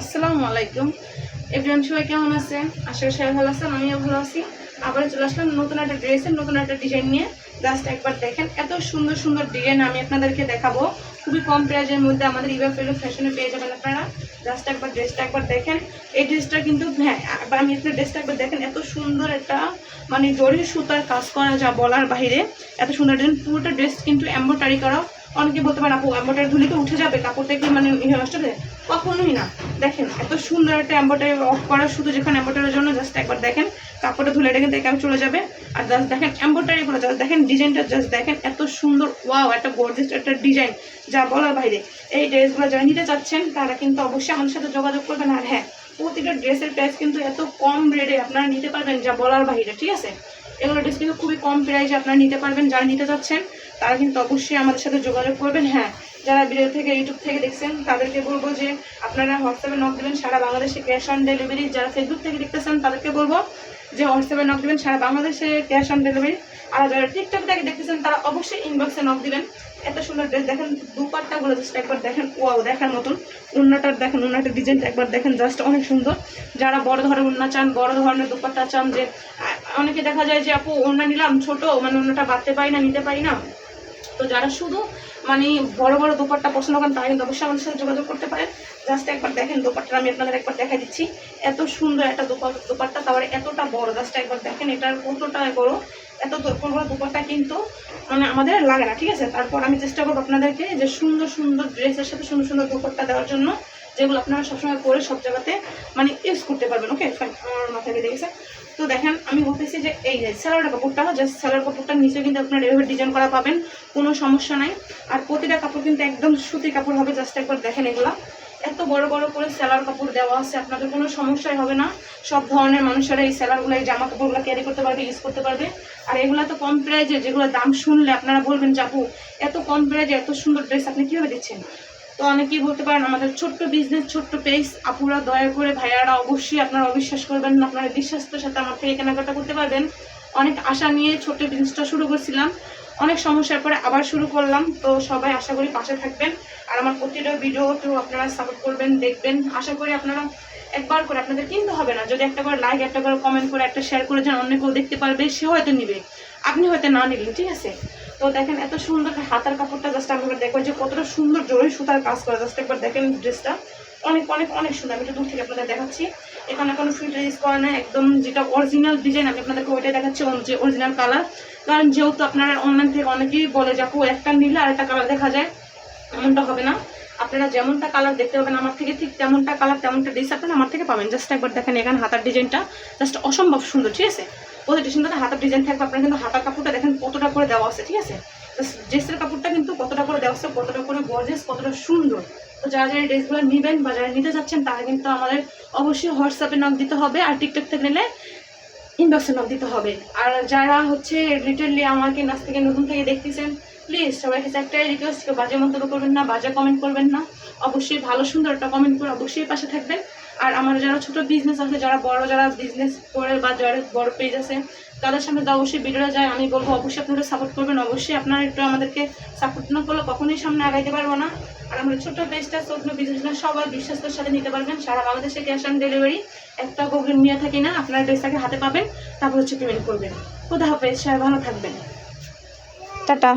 আসসালামু আলাইকুম এভরিওয়ান, সবাই কেমন আছেন? আশা করি সবাই ভালো আছেন, আমিও ভালো আছি। আবার চলে আসলাম নতুন একটা ড্রেসের নতুন একটা ডিজাইন নিয়ে। জাস্ট একবার দেখেন, এত সুন্দর সুন্দর ডিজাইন আমি আপনাদেরকে দেখাবো। খুবই কম প্রাইজের মধ্যে আমাদের ইভা ফেলো ফ্যাশনে পেয়ে যাবেন আপনারা। জাস্ট একবার ড্রেসটা একবার দেখেন। এই ড্রেসটা কিন্তু হ্যাঁ, একবার আমি আপনার ড্রেসটা একবার দেখেন, এত সুন্দর একটা মানে জরির সুতার কাজ করা যা বলার বাইরে। এত সুন্দর ডিজাইন, পুরোটা ড্রেস কিন্তু এমব্রয়ডারি করা। অনেকে বলতে পারেন আপু এমব্রয়ডারি ধুলে তো উঠে যাবে, কাপড়টা কি মানে নষ্ট হবে? কখনোই না। দেখেন এত সুন্দর একটা এমব্রয়ডারি অফ করা, শুধু যেখানে এমব্রয়ডারির জন্য জাস্ট একবার দেখেন কাপড়টা ধুলে এটা কিন্তু একেবারে চলে যাবে। আর জাস্ট দেখেন এমব্রয়ডারি করে, জাস্ট দেখেন ডিজাইনটা, জাস্ট দেখেন এত সুন্দর। ওয়াও, একটা গর্জিয়াস একটা ডিজাইন যা বলার বাইরে। এই ড্রেসগুলো যারা নিতে চাচ্ছেন তারা কিন্তু অবশ্যই আমাদের সাথে যোগাযোগ করবেন। আর হ্যাঁ, প্রতিটা ড্রেসের প্রাইস কিন্তু এত কম রেটে আপনারা নিতে পারবেন যা বলার বাইরে, ঠিক আছে? এগুলো ড্রেস কিন্তু খুবই কম প্রাইসে আপনারা নিতে পারবেন। যারা নিতে চাচ্ছেন তারা কিন্তু অবশ্যই আমাদের সাথে যোগাযোগ করবেন। হ্যাঁ, যারা ভিডিও থেকে ইউটিউব থেকে দেখছেন তাদেরকে বলবো যে আপনারা হোয়াটসঅ্যাপে নক দেবেন সারা বাংলাদেশে ক্যাশ অন ডেলিভারি। যারা ফেসবুক থেকে দেখতেছেন তাদেরকে বলবো যে হোয়াটসঅ্যাপে নক দেবেন সারা বাংলাদেশে ক্যাশ অন ডেলিভারি। আর যারা টিকটক থেকে দেখতেছেন তারা অবশ্যই ইনবক্সে নক দিবেন। এত সুন্দর ড্রেস দেখেন, দুপাট্টাগুলো জাস্ট একবার দেখেন, ওয়াও দেখার মতন। উন্নাটার দেখেন, উন্নাটার ডিজাইনটা একবার দেখেন, জাস্ট অনেক সুন্দর। যারা বড় ধরনের উন্না চান, বড় ধরনের দুপাট্টা চান, যে অনেকে দেখা যায় যে আপু ওড়না নিলাম ছোট, মানে ওড়নাটা বাড়তে পারি না, নিতে পারি না, তো যারা শুধু মানে বড় বড় দুপাট্টা পছন্দ করেন তারা কিন্তু অবশ্যই আমাদের সাথে যোগাযোগ করতে পারেন। জাস্ট একবার দেখেন দুপাট্টা, আমি আপনাদের একবার দেখা দিচ্ছি। এত সুন্দর একটা দুপাট্টা, তারপরে এতটা বড়, জাস্ট একবার দেখেন এটার কতটা বড়। এত বড় দুপাট্টা কিন্তু মানে আমাদের লাগে না, ঠিক আছে? তারপর আমি চেষ্টা করবো আপনাদেরকে যে সুন্দর সুন্দর ড্রেসের সাথে সুন্দর সুন্দর দুপাট্টা দেওয়ার জন্য, যেগুলো আপনারা সবসময় পরে সব জায়গাতে মানে ইউজ করতে পারবেন। ওকে ফাইন, আমার মাথায় বেঁধে গেছে। তো দেখেন আমি বলতেছি যে এই যে স্যালোয়ার কাপড়টা, জাস্ট স্যালোয়ার কাপড়টার নিচে কিন্তু আপনার এভাবে ডিজাইন করা পাবেন, কোনো সমস্যা নাই। আর প্রতিটা কাপড় কিন্তু একদম সুতির কাপড় হবে। জাস্ট একবার দেখেন, এগুলা এত বড় বড় করে স্যালোয়ার কাপড় দেওয়া আছে, আপনাদের কোনো সমস্যাই হবে না। সব ধরনের মানুষেরা এই স্যালোয়ারগুলো, এই জামা কাপড়গুলো ক্যারি করতে পারবে, ইউজ করতে পারবে। আর এগুলো তো কম প্রাইজে, যেগুলো দাম শুনলে আপনারা বলবেন যে আপু এত কম প্রাইজে এত সুন্দর ড্রেস আপনি কীভাবে দিচ্ছেন? তো অনেকেই বলতে পারেন আমাদের ছোট্ট বিজনেস, ছোট্ট পেজ। আপুরা দয়া করে, ভাইয়ারা অবশ্যই আপনারা অবিশ্বাস করবেন না, আপনারা বিশ্বাসের সাথে আমার থেকে কেনাকাটা করতে পারবেন। অনেক আশা নিয়ে ছোট্ট বিজনেসটা শুরু করছিলাম, অনেক সমস্যার পরে আবার শুরু করলাম। তো সবাই আশা করি পাশে থাকবেন, আর আমার প্রতিটা ভিডিওতেও আপনারা সাপোর্ট করবেন, দেখবেন। আশা করি আপনারা একবার করে, আপনাদের কিনতে হবে না, যদি একটা করে লাইক, একটা করে কমেন্ট করে, একটা শেয়ার করে যান, অন্য কেউ দেখতে পারবে, সে হয়তো নিবে, আপনি হয়তো না নিবেন, ঠিক আছে? তো দেখেন এত সুন্দর হাতার কাপড়টা, জাস্ট আপনারা দেখবেন যে কতটা সুন্দর জরি সুতার কাজ করা। জাস্ট একবার দেখেন ড্রেসটা অনেক অনেক অনেক সুন্দর। আমি একটু দূর থেকে আপনাদের দেখাচ্ছি, এখানে কোনো ফিল্টার ইউজ করা নাই, একদম যেটা অরিজিনাল ডিজাইন আমি আপনাদেরকে ওইটাই দেখাচ্ছি, যে অরিজিনাল কালার। কারণ যেহেতু আপনারা অনলাইন থেকে অনেকেই বলে যে আপু একটা নিলে আর একটা কালার দেখা যায়, এমনটা হবে না। আপনারা যেমনটা কালার দেখতে পাবেন আমার থেকে, ঠিক তেমনটা কালার তেমনটা ড্রেস আপনারা আমার থেকে পাবেন। জাস্ট একবার দেখেন, এখানে হাতার ডিজাইনটা জাস্ট অসম্ভব সুন্দর, ঠিক আছে? প্রতিটা সুন্দর হাতার ডিজাইন থাকবে। আপনারা কিন্তু হাতার কাপড়টা দেখেন কতটা করে দেওয়া আছে, ঠিক আছে? ড্রেসের কাপড়টা কিন্তু কতটা করে দেওয়া আছে, কতটা করে গর্জিয়াস, কতটা সুন্দর। তো যারা যারা ড্রেসগুলো নেবেন বা যারা নিতে যাচ্ছেন তারা কিন্তু আমাদের অবশ্যই হোয়াটসঅ্যাপে নক দিতে হবে, আর টিকটক থেকে নিলে ইনবক্সে নক দিতে হবে। আর যারা হচ্ছে রিটেললি আমাকে নাচ থেকে নতুন থেকে দেখতেছেন, প্লিজ সবাই কাছে একটাই রিকোয়েস্ট, কেউ বাজে মন্তব্য করবেন না, বাজে কমেন্ট করবেন না। অবশ্যই ভালো সুন্দর একটা কমেন্ট করে অবশ্যই পাশে থাকবেন। আর আমার যারা ছোটো বিজনেস আছে, যারা বিজনেস করে বা যারা বড় পেজ আছে, তাদের সামনে তো অবশ্যই ভিডিওটা যায়। আমি বলবো অবশ্যই আপনারা সাপোর্ট করবেন। অবশ্যই আপনারা একটু আমাদেরকে সাপোর্ট না করলে কখনোই সামনে আগাইতে পারবো না। আর আমাদের ছোটো পেজটা, ছোটো বিজনেস সবাই বিশ্বাসের সাথে নিতে পারবেন। সারা বাংলাদেশে ক্যাশ অন ডেলিভারি, একটা প্রবলেম নিয়ে থাকি না। আপনারা ড্রেসটাকে হাতে পাবেন, তারপর হচ্ছে পেমেন্ট করবেন। খোদা হাফেজ, সবাই ভালো থাকবেন, টাটা।